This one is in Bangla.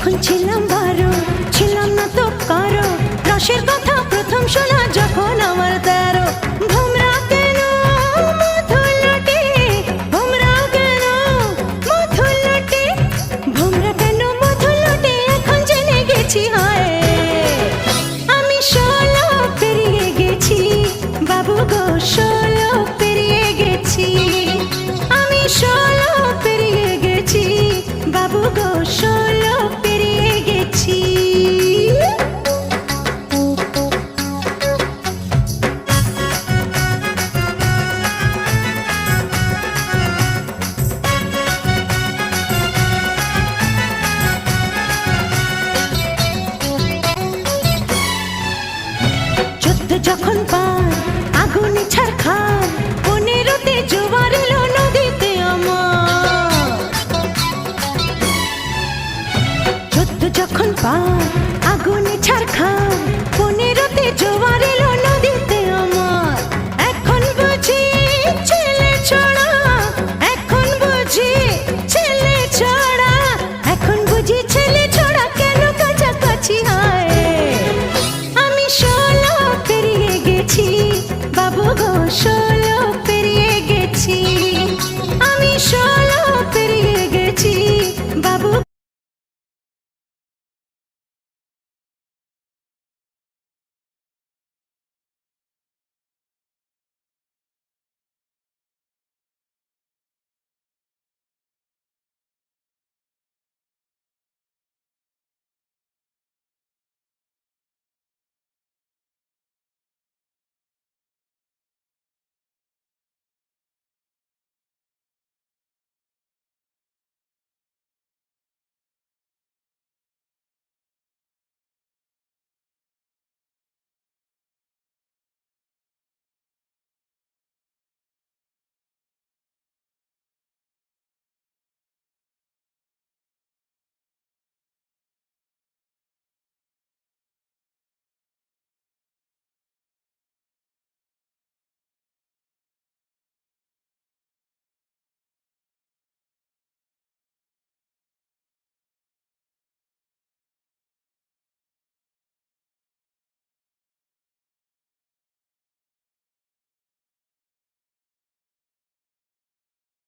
যখন ছিলাম 12 ছিলাম না তো কারো রসের কথা প্রথম শোনা যখন আমার 13 ভোমরা কেন মধুলটে ভোমরা কেন মধুলটে ভোমরা কেন মধুলটে এখন জেনে গেছি হয় আমি 16 পেরিয়ে গেছি বাবু গো 16 পেরিয়ে গেছি আমি 16 পেরিয়ে গেছি বাবু গো 16 পেরিয়ে গেছি যখন পার আগুনে ছারখার 15তে জোয়ার এলো নদীতে আমার 14 যখন পার আগুনে ছারখার